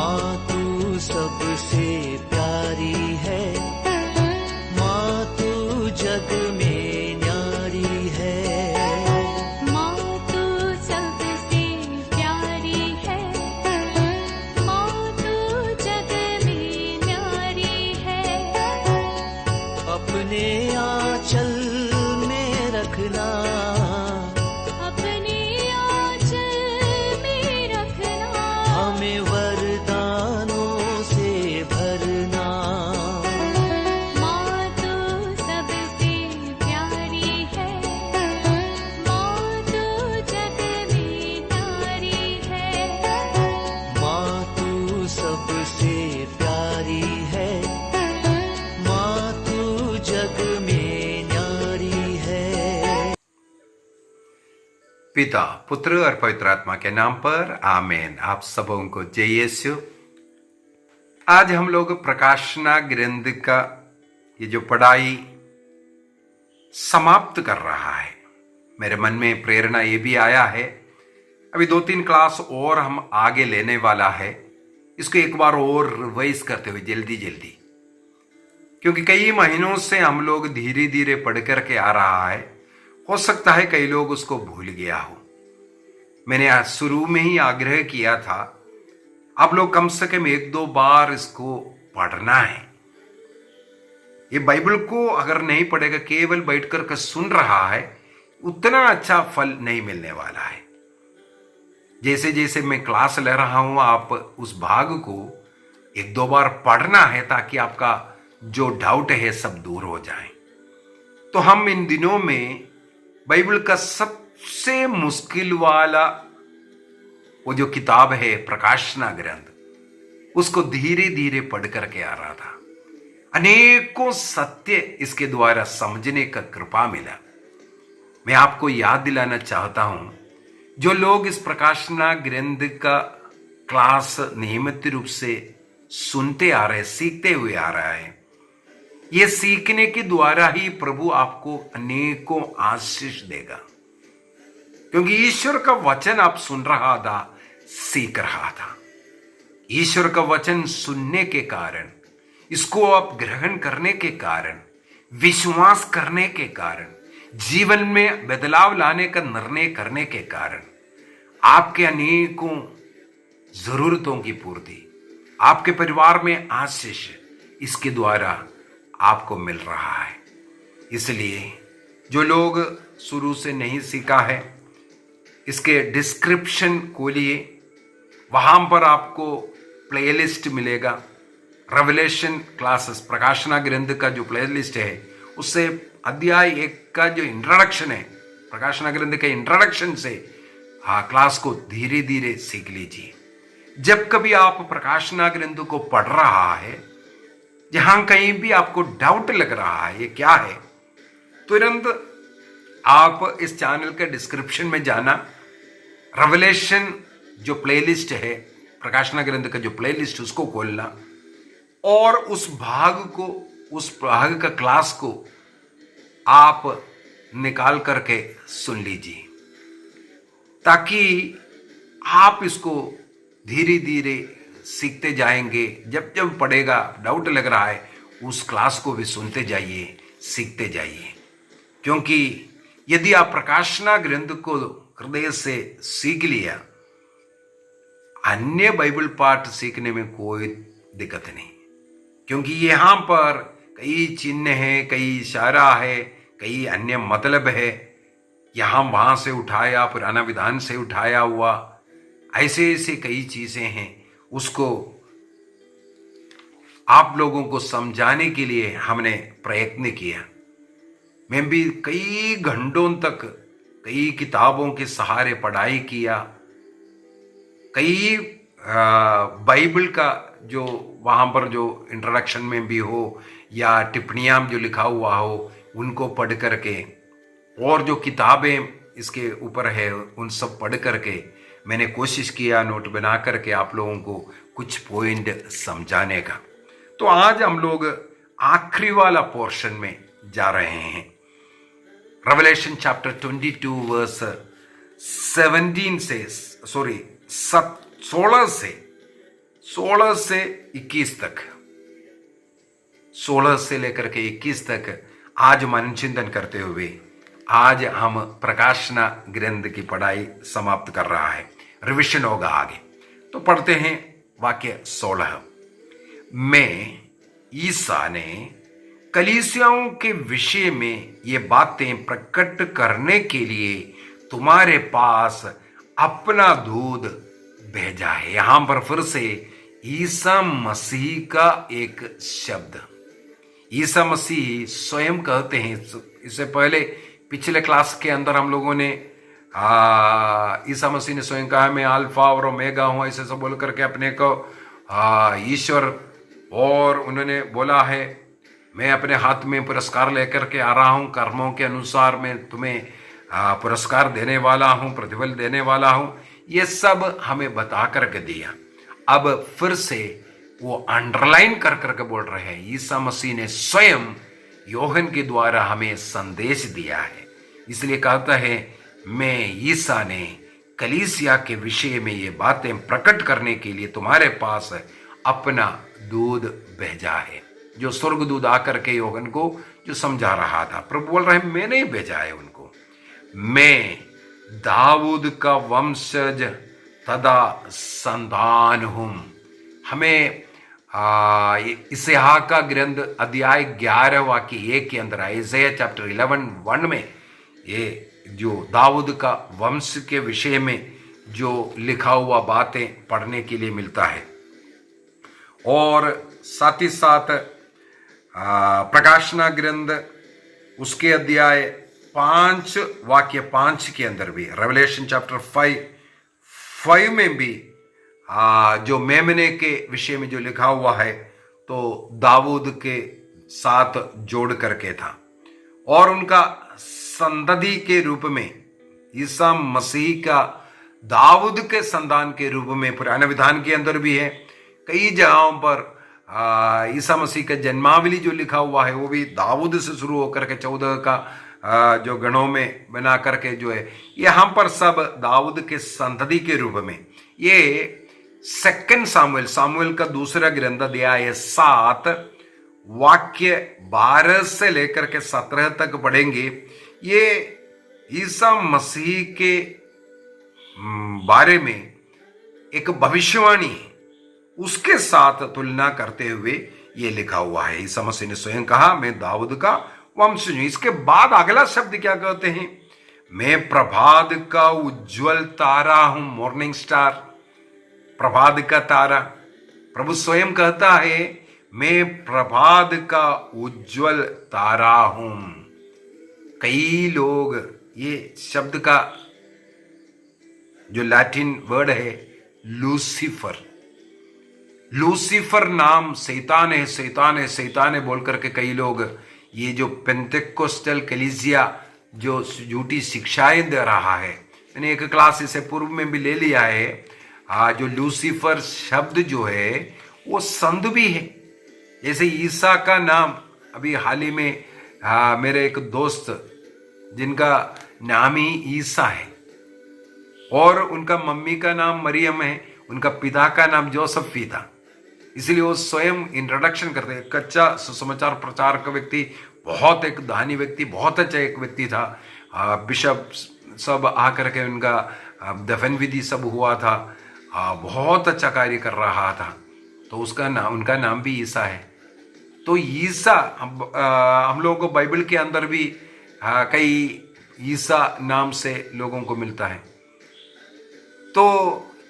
माँ तू सबसे प्यारी है, माँ तू जग में न्यारी है। माँ तू सबसे प्यारी है, माँ तू जग में न्यारी है। अपने आंचल में रखना, अपने आंचल में रखना। हमें वरदानों से भरना। माँ तू सबसे प्यारी है, माँ तू जग में न्यारी है। माँ तू सबसे प्यारी है, माँ तू जग में न्यारी है। पिता, पुत्र और पवित्र आत्मा के नाम पर आमीन। आप सबों को जय यीशु। आज हम लोग प्रकाशना ग्रंथ का ये जो पढ़ाई समाप्त कर रहा है। मेरे मन में प्रेरणा ये भी आया है, अभी 2-3 क्लास और हम आगे लेने वाला है। इसको एक बार और रिवाइज करते हुए जल्दी जल्दी, क्योंकि कई महीनों से हम लोग धीरे धीरे पढ़ करके आ रहा है। हो सकता है कई लोग उसको भूल गया हो। मैंने आज शुरू में ही आग्रह किया था, आप लोग कम से कम 1-2 बार इसको पढ़ना है। ये बाइबल को अगर नहीं पढ़ेगा, केवल बैठ कर सुन रहा है, उतना अच्छा फल नहीं मिलने वाला है। जैसे जैसे मैं क्लास ले रहा हूं, आप उस भाग को 1-2 बार पढ़ना है, ताकि आपका जो डाउट है सब दूर हो जाए। तो हम इन दिनों में बाइबल का सबसे मुश्किल वाला वो जो किताब है प्रकाशना ग्रंथ, उसको धीरे धीरे पढ़ करके आ रहा था। अनेकों सत्य इसके द्वारा समझने का कृपा मिला। मैं आपको याद दिलाना चाहता हूं, जो लोग इस प्रकाशना ग्रंथ का क्लास नियमित रूप से सुनते आ रहे, सीखते हुए आ रहा है, ये सीखने के द्वारा ही प्रभु आपको अनेकों आशीष देगा। क्योंकि ईश्वर का वचन आप सुन रहा था, सीख रहा था। ईश्वर का वचन सुनने के कारण, इसको आप ग्रहण करने के कारण, विश्वास करने के कारण, जीवन में बदलाव लाने का निर्णय करने के कारण, आपके अनेकों जरूरतों की पूर्ति, आपके परिवार में आशीष इसके द्वारा आपको मिल रहा है। इसलिए जो लोग शुरू से नहीं सीखा है, इसके डिस्क्रिप्शन खोलिए, वहां पर आपको प्लेलिस्ट मिलेगा। रेवलेशन क्लासेस, प्रकाशना ग्रंथ का जो प्लेलिस्ट है, उससे अध्याय 1 का जो इंट्रोडक्शन है, प्रकाशना ग्रंथ के इंट्रोडक्शन से क्लास को धीरे धीरे सीख लीजिए। जब कभी आप प्रकाशना ग्रंथ को पढ़ रहा है, जहां कहीं भी आपको डाउट लग रहा है ये क्या है, तुरंत आप इस चैनल के डिस्क्रिप्शन में जाना, रेवलेशन जो प्लेलिस्ट है, प्रकाशना ग्रंथ का जो प्लेलिस्ट, उसको खोलना और उस भाग का क्लास को आप निकाल करके सुन लीजिए, ताकि आप इसको धीरे धीरे सीखते जाएंगे। जब जब पढ़ेगा, डाउट लग रहा है, उस क्लास को भी सुनते जाइए, सीखते जाइए। क्योंकि यदि आप प्रकाशना ग्रंथ को हृदय से सीख लिया, अन्य बाइबल पाठ सीखने में कोई दिक्कत नहीं। क्योंकि यहां पर कई चिन्ह है, कई इशारा है, कई अन्य मतलब है, यहां वहां से उठाया, पुराना विधान से उठाया हुआ, ऐसे ऐसे कई चीजें हैं। उसको आप लोगों को समझाने के लिए हमने प्रयत्न किया। मैं भी कई घंटों तक कई किताबों के सहारे पढ़ाई किया, कई बाइबल का जो वहाँ पर जो इंट्रोडक्शन में भी हो या टिप्पणियाँ जो लिखा हुआ हो, उनको पढ़ करके, और जो किताबें इसके ऊपर है उन सब पढ़ करके मैंने कोशिश किया नोट बना करके आप लोगों को कुछ पॉइंट समझाने का। तो आज हम लोग आखिरी वाला पोर्शन में जा रहे हैं। रेवलेशन चैप्टर 22 वर्स 16 से 16 से 21 तक, 16 से लेकर के 21 तक आज मन चिंतन करते हुए आज हम प्रकाशना ग्रंथ की पढ़ाई समाप्त कर रहा है, रिविजन होगा आगे। तो पढ़ते हैं वाक्य 16 में। ईसा ने कलीसियाओं के विषय में ये बातें प्रकट करने के लिए तुम्हारे पास अपना दूध भेजा है। यहां पर फिर से ईसा मसीह का एक शब्द, ईसा मसीह स्वयं कहते हैं। इससे पहले पिछले क्लास के अंदर हम लोगों ने ईसा मसीह ने स्वयं कहा मैं अल्फा और ओमेगा हूं, ऐसे सब बोल करके अपने को ईश्वर, और उन्होंने बोला है मैं अपने हाथ में पुरस्कार लेकर के आ रहा हूं, कर्मों के अनुसार मैं तुम्हें पुरस्कार देने वाला हूं, प्रतिफल देने वाला हूं। ये सब हमें बता करके दिया। अब फिर से वो अंडरलाइन कर करके बोल रहे हैं ईसा मसीह ने स्वयं योहन के द्वारा हमें संदेश दिया है। इसलिए कहता है मैं ईसा ने कलीसिया के विषय में ये बातें प्रकट करने के लिए तुम्हारे पास अपना दूध भेजा है। जो स्वर्गदूत आकर के योहन को जो समझा रहा था, प्रभु बोल रहे हैं मैं नहीं भेजा है उनको, मैं दाऊद का वंशज तथा संतान हूं। हमें इसहाक का ग्रंथ अध्याय 11 वाक्य 1 के अंदर आइज़ाया चैप्टर 11:1 में ये जो दाऊद का वंश के विषय में जो लिखा हुआ बातें पढ़ने के लिए मिलता है। और साथ ही साथ प्रकाशना ग्रंथ उसके अध्याय 5 वाक्य 5 के अंदर भी, रेवलेशन चैप्टर 5 में भी जो मेमने के विषय में जो लिखा हुआ है तो दाऊद के साथ जोड़ करके था, और उनका संतति के रूप में ईसा मसीह का दाऊद के संतान के रूप में पुराने विधान के अंदर भी है। कई जगहों पर ईसा मसीह का जन्मावली जो लिखा हुआ है वो भी दाऊद से शुरू होकर के 14 का जो गणों में बना करके जो है, यहाँ पर सब दाऊद के संतति के रूप में। ये 2 सामुएल का दूसरा ग्रंथ अध्याय 7 वाक्य 12 से लेकर के 17 तक पढ़ेंगे। ये ईसा मसीह के बारे में एक भविष्यवाणी है, उसके साथ तुलना करते हुए ये लिखा हुआ है। ईसा मसीह ने स्वयं कहा मैं दाऊद का वंशज हूं। इसके बाद अगला शब्द क्या कहते हैं, मैं प्रभात का उज्जवल तारा हूं, मॉर्निंग स्टार, प्रभात का तारा। प्रभु स्वयं कहता है मैं प्रभात का उज्जवल तारा हूं। कई लोग ये शब्द का जो लैटिन वर्ड है लूसीफर नाम शैतान है, शैतान है, शैतान है बोल करके कई लोग ये जो पेंटेकोस्टल कलीसिया जो झूठी शिक्षाएं दे रहा है, मैंने एक क्लास इससे पूर्व में भी ले लिया है। जो लूसीफर शब्द जो है वो संत भी है। जैसे ईसा का नाम अभी हाल ही में मेरे एक दोस्त जिनका नाम ही ईसा है और उनका मम्मी का नाम मरियम है, उनका पिता का नाम जोसेफ भी था, इसलिए वो स्वयं इंट्रोडक्शन करते हैं। कच्चा सुसमाचार प्रचार का व्यक्ति, बहुत एक दानी व्यक्ति, बहुत अच्छा एक व्यक्ति था। बिशप सब आकर के उनका दफन विधि सब हुआ था, बहुत अच्छा कार्य कर रहा था, तो उसका नाम, उनका नाम भी ईसा है। तो ईसा हम लोगों को बाइबल के अंदर भी कई ईसा नाम से लोगों को मिलता है। तो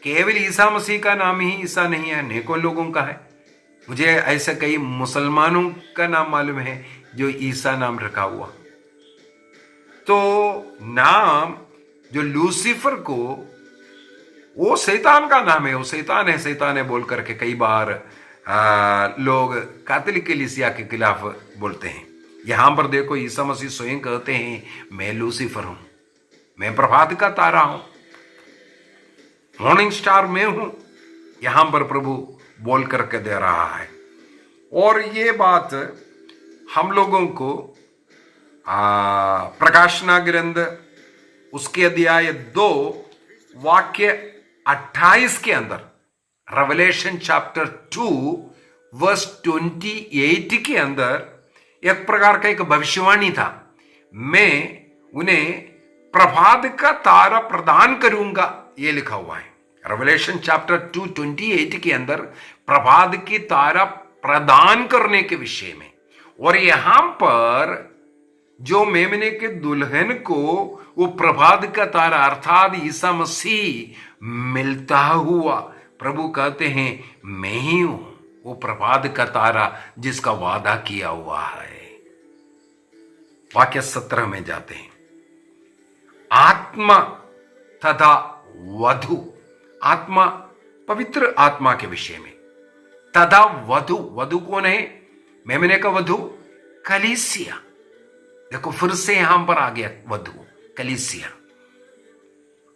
केवल ईसा मसीह का नाम ही ईसा नहीं है, अनेकों लोगों का है। मुझे ऐसे कई मुसलमानों का नाम मालूम है जो ईसा नाम रखा हुआ। तो नाम जो लूसीफर को, वो शैतान का नाम है, वो शैतान है बोल करके कई बार लोग कैथोलिक कलीसिया के खिलाफ बोलते हैं। यहां पर देखो ईसा मसीह स्वयं कहते हैं मैं लूसीफर हूं, मैं प्रभात का तारा हूं, मॉर्निंग स्टार में हूं। यहां पर प्रभु बोल करके दे रहा है। और ये बात हम लोगों को प्रकाशना ग्रंथ उसके अध्याय 2 वाक्य 28 के अंदर, रेवलेशन चैप्टर 2 वर्स 28 के अंदर एक प्रकार का एक भविष्यवाणी था, मैं उन्हें प्रभात का तारा प्रदान करूंगा, ये लिखा हुआ है। रेवलेशन चैप्टर 2:28 के अंदर प्रभात की तारा प्रदान करने के विषय में। और यहां पर जो मेमने के दुल्हन को वो प्रभात का तारा अर्थात ईसा मसीह मिलता हुआ, प्रभु कहते हैं मैं ही हूं वो प्रभात का तारा जिसका वादा किया हुआ है। वाक्य 17 में जाते हैं। आत्मा तथा वधु, आत्मा पवित्र आत्मा के विषय में, तथा वधु, वधु कौन है? मेमने का वधु कलीसिया। देखो फिर से यहां पर आ गया वधु कलीसिया।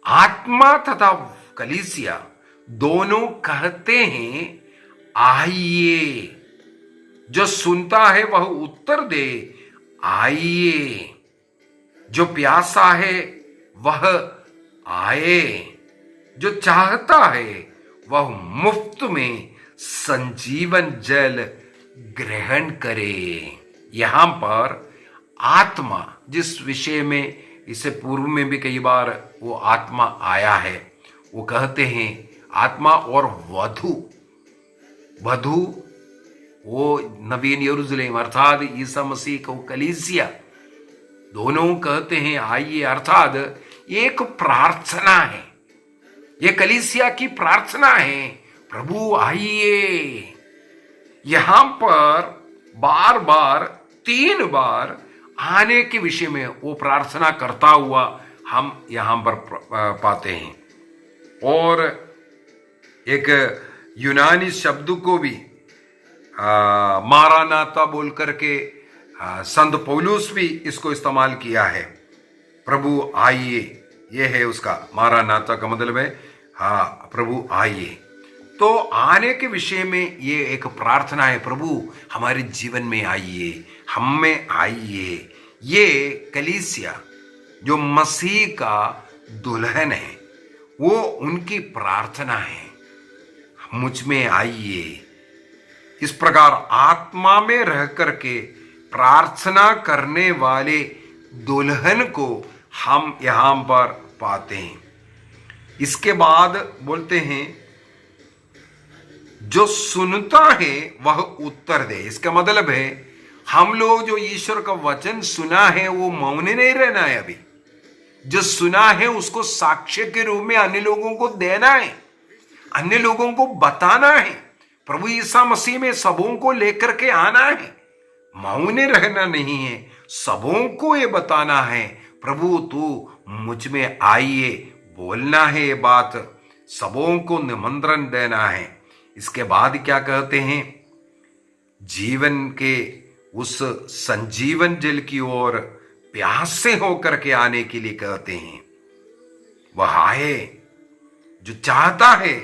आत्मा तथा कलीसिया दोनों कहते हैं आइए। जो सुनता है वह उत्तर दे, आइए। जो प्यासा है वह आए, जो चाहता है वह मुफ्त में संजीवन जल ग्रहण करे। यहां पर आत्मा, जिस विषय में इससे पूर्व में भी कई बार वो आत्मा आया है, वो कहते हैं आत्मा और वधु। वधु वो नवीन यरूशलेम अर्थात ईसा मसीह को कलीसिया, दोनों कहते हैं आइए, अर्थात एक प्रार्थना है, ये कलीसिया की प्रार्थना है, प्रभु आइए। यहां पर बार बार 3 बार आने के विषय में वो प्रार्थना करता हुआ हम यहां पर पाते हैं। और एक यूनानी शब्द को भी मारानाता बोल करके संत पौलुस भी इसको इस्तेमाल किया है। प्रभु आइए, ये है उसका मारानाता का मतलब है हाँ प्रभु आइए। तो आने के विषय में ये एक प्रार्थना है, प्रभु हमारे जीवन में आइए, हम में आइए। ये कलीसिया जो मसीह का दुल्हन है, वो उनकी प्रार्थना है, मुझ में आइए। इस प्रकार आत्मा में रह करके प्रार्थना करने वाले दुल्हन को हम यहां पर पाते हैं। इसके बाद बोलते हैं जो सुनता है वह उत्तर दे। इसका मतलब है हम लोग जो ईश्वर का वचन सुना है वो मौन नहीं रहना है। अभी जो सुना है उसको साक्ष्य के रूप में अन्य लोगों को देना है, अन्य लोगों को बताना है। प्रभु ईसा मसीह में सबों को लेकर के आना है, मौन रहना नहीं है, सबों को ये बताना है प्रभु तू मुझ में आइए, बोलना है ये बात, सबों को निमंत्रण देना है। इसके बाद क्या कहते हैं? जीवन के उस संजीवन जल की ओर प्यासे होकर के आने के लिए कहते हैं। वह आए जो चाहता है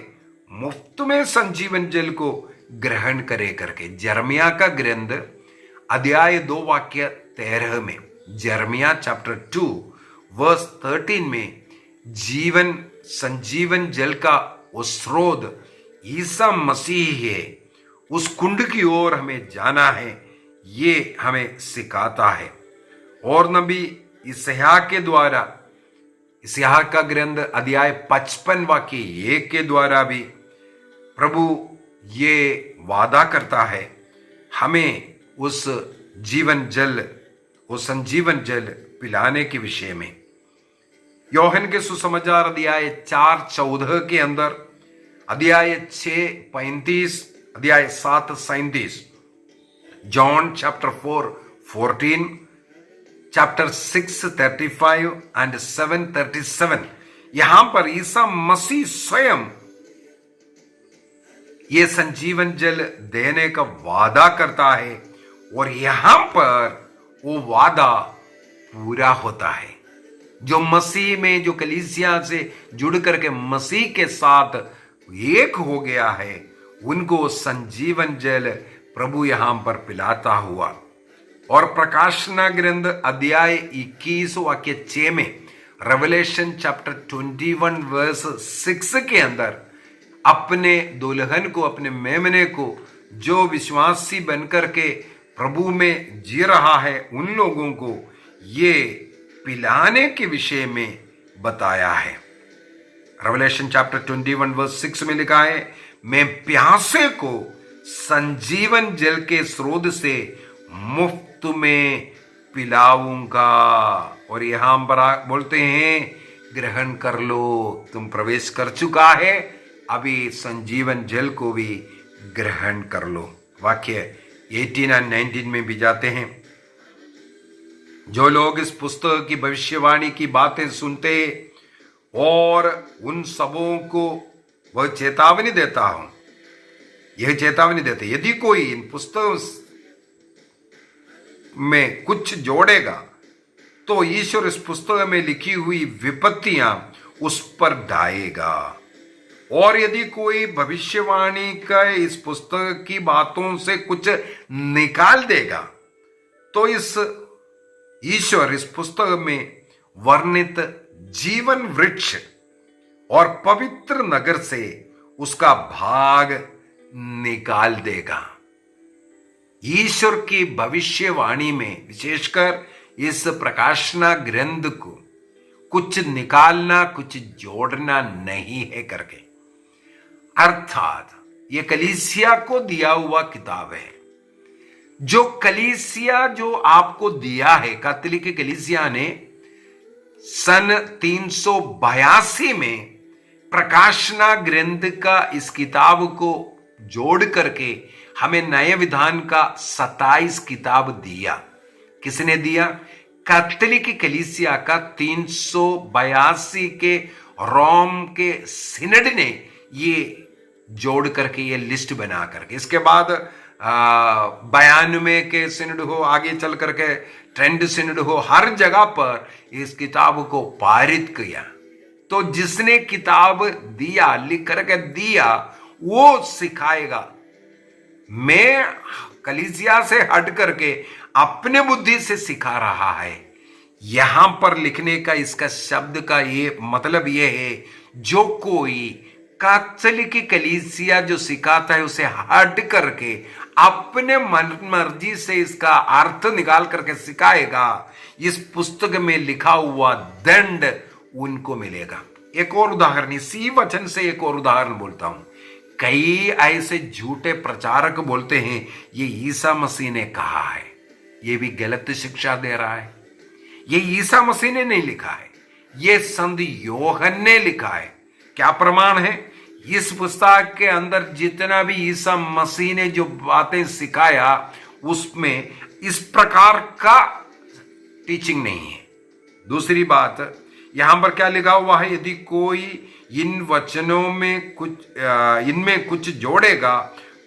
मुफ्त में संजीवन जल को ग्रहण करे करके। जर्मिया का ग्रंथ अध्याय 2 वाक्य 13 में, जर्मिया चैप्टर 2 वर्स 13 में जीवन संजीवन जल का वो स्रोत ईसा मसीह है, उस कुंड की ओर हमें जाना है, ये हमें सिखाता है। और नबी इसहा के द्वारा, इसहा का ग्रंथ अध्याय 55 वाक्य 1 के द्वारा भी प्रभु ये वादा करता है हमें उस जीवन जल, वो संजीवन जल पिलाने के विषय में। योहन के सुसमाचार अध्याय 4:14 के अंदर, अध्याय 6:35, अध्याय 7:37, जॉन चैप्टर 4:14, चैप्टर 6:35 एंड 7:37, यहां पर ईसा मसीह स्वयं ये संजीवन जल देने का वादा करता है और यहां पर वो वादा पूरा होता है। जो मसीह में, जो कलीसिया से जुड़ करके मसीह के साथ एक हो गया है, उनको संजीवन जल प्रभु यहां पर पिलाता हुआ। और प्रकाशना ग्रंथ अध्याय 21 वाक्य 6 में, रेवलेशन चैप्टर 21 वर्स 6 के अंदर अपने दुल्हन को, अपने मेमने को जो विश्वासी बनकर के प्रभु में जी रहा है, उन लोगों को ये पिलाने के विषय में बताया है। रेवलेशन चैप्टर 21 वर्स 6 में लिखा है, मैं प्यासे को संजीवन जल के स्रोत से मुफ्त में पिलाऊंगा। और यहां पर बोलते हैं, ग्रहण कर लो, तुम प्रवेश कर चुका है, अभी संजीवन जल को भी ग्रहण कर लो। वाक्य 18 और 19 में भी जाते हैं, जो लोग इस पुस्तक की भविष्यवाणी की बातें सुनते और उन सबों को वह चेतावनी देता हूं, यह चेतावनी देते, यदि कोई इन पुस्तक में कुछ जोड़ेगा तो ईश्वर इस पुस्तक में लिखी हुई विपत्तियां उस पर ढाएगा। और यदि कोई भविष्यवाणी का इस पुस्तक की बातों से कुछ निकाल देगा तो इस ईश्वर इस पुस्तक में वर्णित जीवन वृक्ष और पवित्र नगर से उसका भाग निकाल देगा। ईश्वर की भविष्यवाणी में विशेषकर इस प्रकाशना ग्रंथ को कुछ निकालना, कुछ जोड़ना नहीं है करके, अर्थात ये कलीसिया को दिया हुआ किताब है। जो कलीसिया जो आपको दिया है, कैथोलिक कलीसिया ने सन 382 में प्रकाशना ग्रंथ का इस किताब को जोड़ करके हमें नए विधान का 27 किताब दिया। किसने दिया? कैथोलिक कलीसिया का 382 के रोम के सिनड ने ये जोड़ करके ये लिस्ट बना करके, इसके बाद 92 के सिनड हो, आगे चल करके ट्रेंड सिनड हो, हर जगह पर इस किताब को पारित किया। तो जिसने किताब दिया, लिख करके दिया, वो सिखाएगा। मैं कलीसिया से हट करके अपने बुद्धि से सिखा रहा है। यहां पर लिखने का इसका शब्द का ये मतलब ये है, जो कोई कैथोलिक कलीसिया जो सिखाता है उसे हट करके अपने मन मर्जी से इसका अर्थ निकाल करके सिखाएगा, इस पुस्तक में लिखा हुआ दंड उनको मिलेगा। एक और उदाहरण, इसी वचन से एक और उदाहरण बोलता हूं। कई ऐसे झूठे प्रचारक बोलते हैं ये ईसा मसीह ने कहा है, ये भी गलत शिक्षा दे रहा है। ये ईसा मसीह ने नहीं लिखा है, ये संत योहन ने लिखा है। क्या प्रमाण है? इस पुस्तक के अंदर जितना भी ईसा मसीह ने जो बातें सिखाया उसमें इस प्रकार का टीचिंग नहीं है। दूसरी बात, यहां पर क्या लिखा हुआ है? यदि कोई इन वचनों में इनमें कुछ जोड़ेगा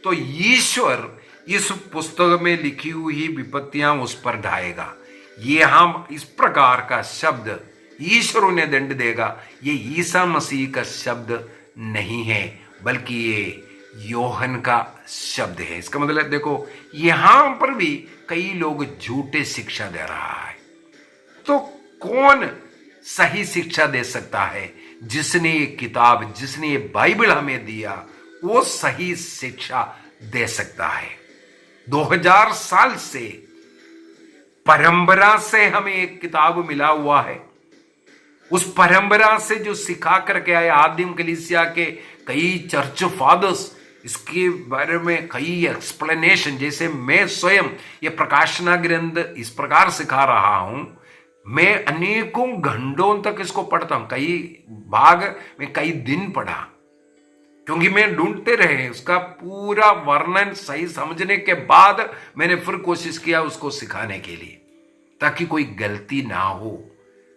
तो ईश्वर इस पुस्तक में लिखी हुई विपत्तियां उस पर ढाएगा। ये हम इस प्रकार का शब्द ईश्वर उन्हें दंड देगा, ये ईसा मसीह का शब्द नहीं है, बल्कि ये योहन का शब्द है। इसका मतलब देखो, यहां पर भी कई लोग झूठे शिक्षा दे रहा है। तो कौन सही शिक्षा दे सकता है? जिसने ये किताब, जिसने ये बाइबल हमें दिया, वो सही शिक्षा दे सकता है। 2000 साल से परंपरा से हमें एक किताब मिला हुआ है। उस परंपरा से जो सिखा करके आए आदिम कलीसिया के कई चर्च फादर्स, इसके बारे में कई एक्सप्लेनेशन, जैसे मैं स्वयं ये प्रकाशना ग्रंथ इस प्रकार सिखा रहा हूं, मैं अनेकों घंटों तक इसको पढ़ता हूं। कई भाग में कई दिन पढ़ा, क्योंकि मैं ढूंढते रहे उसका पूरा वर्णन सही समझने के बाद मैंने फिर कोशिश किया उसको सिखाने के लिए, ताकि कोई गलती ना हो।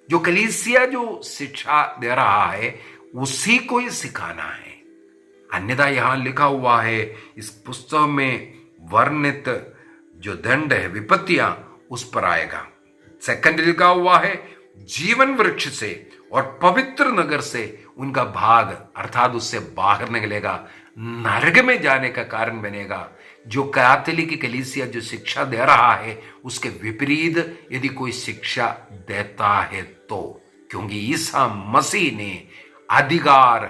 जो कलीसिया जो शिक्षा दे रहा है उसी को ही सिखाना है। अन्यथा यहां लिखा हुआ है इस पुस्तक में वर्णित जो दंड है, विपत्तियां उस पर आएगा। सेकंड लिखा हुआ है जीवन वृक्ष से और पवित्र नगर से उनका भाग, अर्थात उससे बाहर निकलेगा, नरक में जाने का कारण बनेगा। जो कैथोलिक कलीसिया जो शिक्षा दे रहा है उसके विपरीत यदि कोई शिक्षा देता है तो, क्योंकि ईसा मसीह ने अधिकार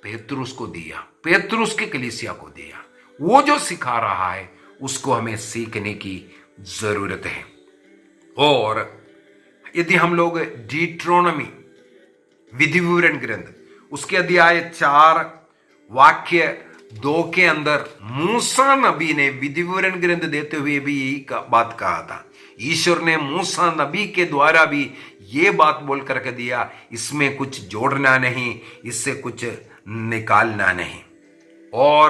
पेतरुस को दिया, पेतरुस की कलीसिया को दिया। वो जो सिखा रहा है उसको हमें सीखने की जरूरत है। और यदि हम लोग डिट्रोनमी विधि विवरण ग्रंथ उसके अध्याय 4 वाक्य 2 के अंदर मूसा नबी ने विधि विवरण ग्रंथ देते हुए भी यही बात कहा था। ईश्वर ने मूसा नबी के द्वारा भी ये बात बोल करके दिया, इसमें कुछ जोड़ना नहीं, इससे कुछ निकालना नहीं। और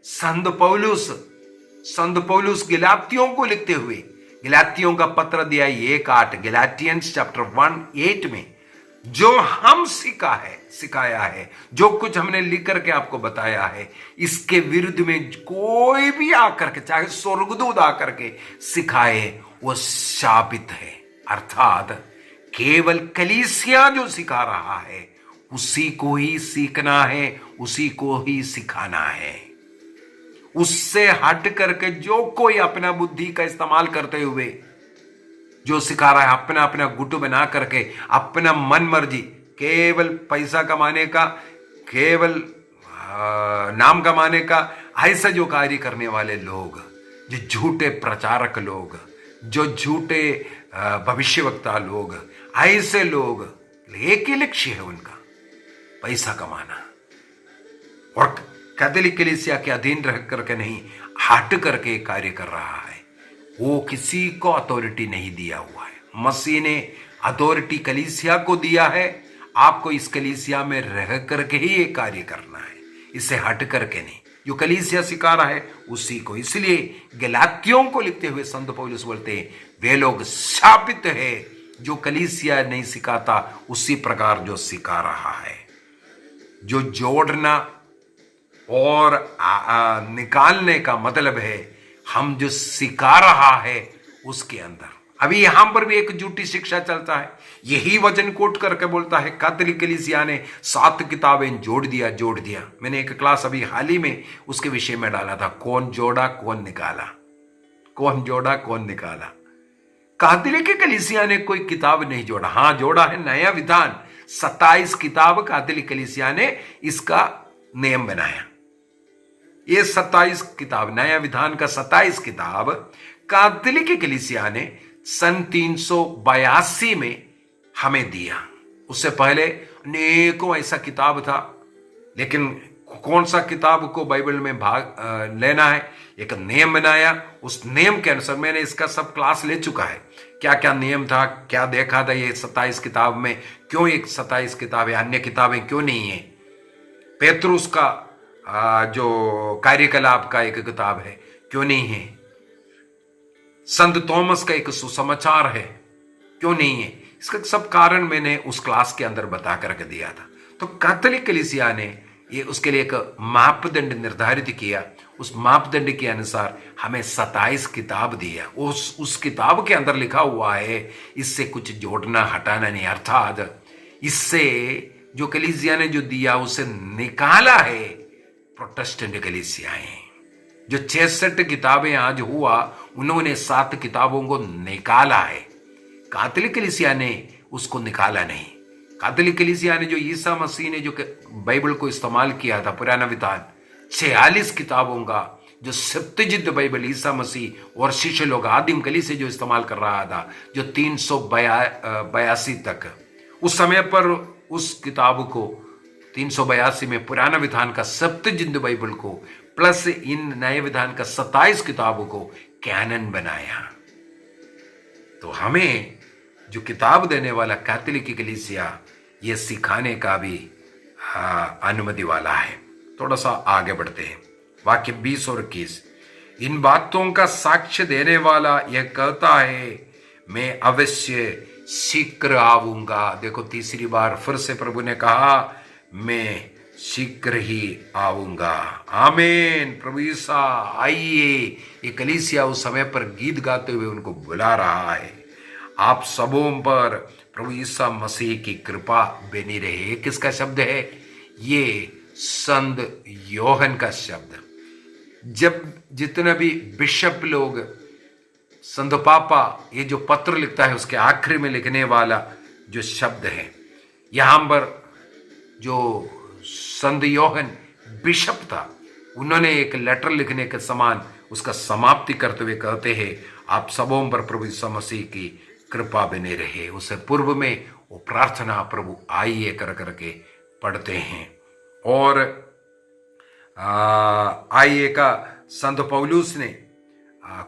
संत पौलुस गलातियों को लिखते हुए गलातियों का पत्र दिया 1:8 गलाटियंस चैप्टर 1:8 में जो हम सिखाया है, जो कुछ हमने लिख करके आपको बताया है, इसके विरुद्ध में कोई भी आकर के, चाहे स्वर्गदूत आकर के सिखाए, वो शापित है। अर्थात केवल कलीसिया जो सिखा रहा है उसी को ही सीखना है, उसी को ही सिखाना है। उससे हट करके जो कोई अपना बुद्धि का इस्तेमाल करते हुए जो सिखा रहा है, अपना अपना गुट बना करके अपना मन मर्जी, केवल पैसा कमाने का, केवल नाम कमाने का, ऐसा जो कार्य करने वाले लोग, जो झूठे प्रचारक लोग, जो झूठे भविष्यवक्ता लोग, ऐसे लोग एक ही लक्ष्य है उनका, पैसा कमाना। और कैथोलिक कलीसिया के अधीन रह करके नहीं, हट करके कार्य कर रहा है। वो किसी को अथॉरिटी नहीं दिया हुआ है। मसीह ने अथॉरिटी कलीसिया को दिया है। आपको इस कलीसिया में रह करके ही ये कार्य करना है, इससे हट करके नहीं। जो कलीसिया सिखा रहा है उसी को। इसलिए गलातियों को लिखते हुए संत पौलुस बोलते हैं, वे लोग शापित है जो कलीसिया नहीं सिखाता, उसी प्रकार जो सिखा रहा है। जो जोड़ना और निकालने का मतलब है हम जो सिखा रहा है उसके अंदर। अभी यहां पर भी एक झूठी शिक्षा चलता है। यही वचन कोट करके बोलता है कैथोलिक कलीसिया ने 7 किताबें जोड़ दिया। मैंने एक क्लास अभी हाल ही में उसके विषय में डाला था, कौन जोड़ा कौन निकाला, कौन जोड़ा कौन निकाला। कैथोलिक कलीसिया ने कोई किताब नहीं जोड़ा। हां, जोड़ा है नया विधान, 27 किताब कैथोलिक कलीसिया ने इसका नियम बनाया। ये 27 किताब, नया विधान का 27 किताब कैथोलिक कलीसिया ने सन 382 में हमें दिया। उससे पहले अनेकों ऐसा किताब था, लेकिन कौन सा किताब को बाइबल में भाग लेना है, एक नियम बनाया। उस नियम के अनुसार मैंने इसका सब क्लास ले चुका है, क्या क्या नियम था, क्या देखा था ये 27 किताब में, क्यों एक 27 किताब है, अन्य किताबें क्यों नहीं है। पेतरुस का जो कार्यकलाप का एक किताब है, क्यों नहीं है। संत थॉमस का एक सुसमाचार है, क्यों नहीं है। इसका सब कारण मैंने उस क्लास के अंदर बता करके दिया था। तो कैथोलिक कलीसिया ने ये उसके लिए एक मापदंड निर्धारित किया। उस मापदंड के अनुसार हमें 27 किताब दिया। उस किताब के अंदर लिखा हुआ है इससे कुछ जोड़ना हटाना नहीं। अर्थात इससे जो कलीसिया ने जो दिया उसे निकाला है प्रोटेस्टेंट कलीसियाएं। जो 66 किताबें आज हुआ, उन्होंने 7 किताबों को निकाला है। कैथोलिक कलीसिया ने उसको निकाला नहीं। कैथोलिक कलीसिया ने जो ईसा मसीह ने जो बाइबल को इस्तेमाल किया था, पुराना विधान 46 किताबों का, जो सप्तजित बाइबल ईसा मसीह और शिष्य लोग आदिम कलीसिया जो इस्तेमाल कर रहा था, जो 382 तक, उस समय पर उस किताब को 382 में पुराना विधान का सप्तजित बाइबल को प्लस इन नए विधान का 27 किताबों को कैनन बनाया। तो हमें जो किताब देने वाला कैथोलिक कलीसिया ये सिखाने का भी अनुमति वाला है। थोड़ा सा आगे बढ़ते हैं। वाक्य 20 और 21, इन बातों का साक्ष्य देने वाला यह कहता है, मैं अवश्य शीघ्र आऊंगा। देखो, तीसरी बार फिर से प्रभु ने कहा, मैं शीघ्र ही आऊंगा। आमीन। प्रभु ईसा आइए। ये कलीसिया उस समय पर गीत गाते हुए उनको बुला रहा है। आप सबों पर प्रभु ईसा मसीह की कृपा बनी रहे। किसका शब्द है ये? संत योहन का शब्द। जब जितने भी बिशप लोग, संत पापा ये जो पत्र लिखता है उसके आखिरी में लिखने वाला जो शब्द है, यहां पर जो संत योहन बिशप था, उन्होंने एक लेटर लिखने के समान उसका समाप्ति करते हुए कहते हैं, आप सबों पर प्रभु यीशु मसीह की कृपा बने रहे। उससे पूर्व में वो प्रार्थना प्रभु आइए कर करके पढ़ते हैं। और आइए का संत पौलुस ने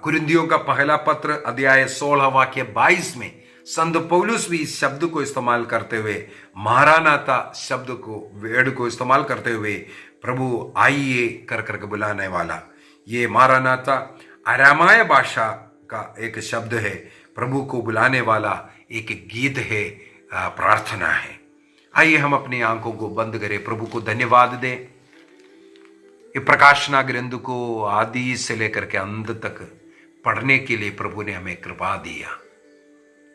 कुरिन्थियों का पहला पत्र अध्याय 16 वाक्य 22 में संत पौलुस भी इस शब्द को इस्तेमाल करते हुए, महारानाता शब्द को, वर्ड को इस्तेमाल करते हुए प्रभु आइए कर करके बुलाने वाला, ये महारानाता अरामाय भाषा का एक शब्द है, प्रभु को बुलाने वाला एक गीत है, प्रार्थना है। आइए हम अपनी आंखों को बंद करें, प्रभु को धन्यवाद दें। ये प्रकाशना ग्रंथ को आदि से लेकर के अंत तक पढ़ने के लिए प्रभु ने हमें कृपा दिया।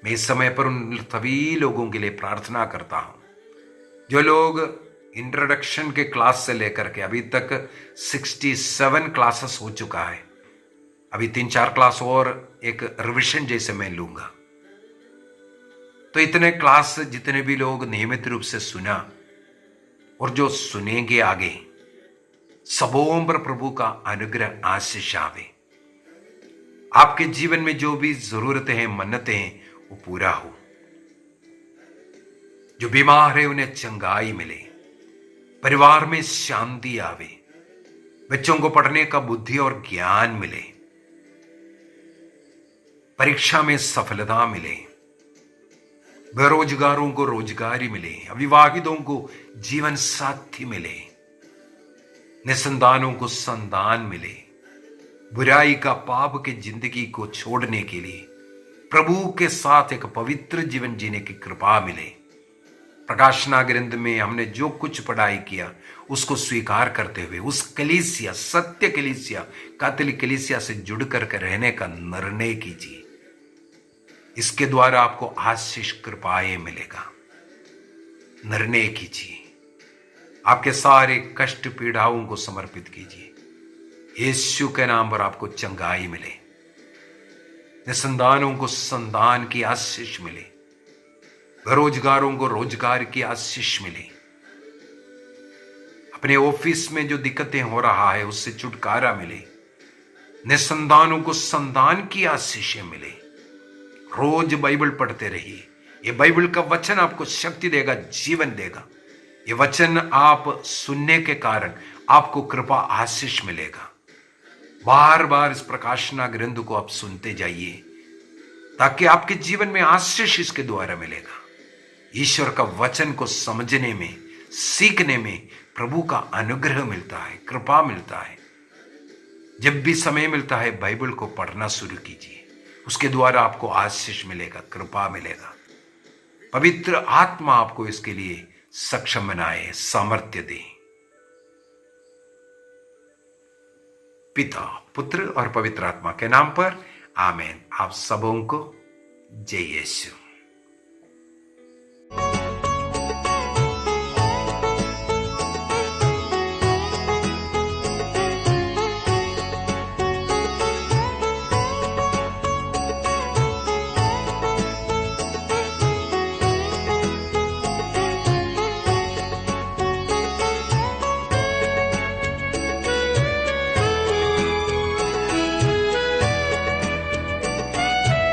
मैं इस समय पर उन सभी लोगों के लिए प्रार्थना करता हूं जो लोग इंट्रोडक्शन के क्लास से लेकर के अभी तक 67 क्लासेस हो चुका है। अभी 3-4 क्लास और एक रिविजन जैसे मैं लूंगा। तो इतने क्लास जितने भी लोग नियमित रूप से सुना और जो सुनेंगे आगे, सबों पर प्रभु का अनुग्रह आशीष आवे। आपके जीवन में जो भी जरूरतें हैं, मन्नतें हैं, वो पूरा हो। जो बीमार है उन्हें चंगाई मिले, परिवार में शांति आवे, बच्चों को पढ़ने का बुद्धि और ज्ञान मिले, परीक्षा में सफलता मिले, बेरोजगारों को रोजगारी मिले, अविवाहितों को जीवन साथी मिले, निसंतानों को संतान मिले, बुराई का, पाप के जिंदगी को छोड़ने के लिए प्रभु के साथ एक पवित्र जीवन जीने की कृपा मिले। प्रकाशना ग्रंथ में हमने जो कुछ पढ़ाई किया उसको स्वीकार करते हुए उस कलीसिया, सत्य कलीसिया, कैथोलिक कलीसिया से जुड़ करके रहने का निर्णय कीजिए। इसके द्वारा आपको आशीष कृपाएं मिलेगा। निर्णय कीजिए, आपके सारे कष्ट पीड़ाओं को समर्पित कीजिए। यीशु के नाम पर आपको चंगाई मिले, निसंतानों को संतान की आशीष मिले, बेरोजगारों को रोजगार की आशीष मिले, अपने ऑफिस में जो दिक्कतें हो रहा है उससे छुटकारा मिले, निसंतानों को संतान की आशीषें मिले। रोज बाइबल पढ़ते रहिए। ये बाइबल का वचन आपको शक्ति देगा, जीवन देगा। ये वचन आप सुनने के कारण आपको कृपा, आशीष मिलेगा। बार बार इस प्रकाशना ग्रंथ को आप सुनते जाइए ताकि आपके जीवन में आशीष इसके द्वारा मिलेगा। ईश्वर का वचन को समझने में, सीखने में प्रभु का अनुग्रह मिलता है, कृपा मिलता है। जब भी समय मिलता है बाइबल को पढ़ना शुरू कीजिए, उसके द्वारा आपको आशीष मिलेगा, कृपा मिलेगा। पवित्र आत्मा आपको इसके लिए सक्षम बनाए, सामर्थ्य दे। पिता, पुत्र और पवित्र आत्मा के नाम पर आमीन। आप सबों को जय यीशु।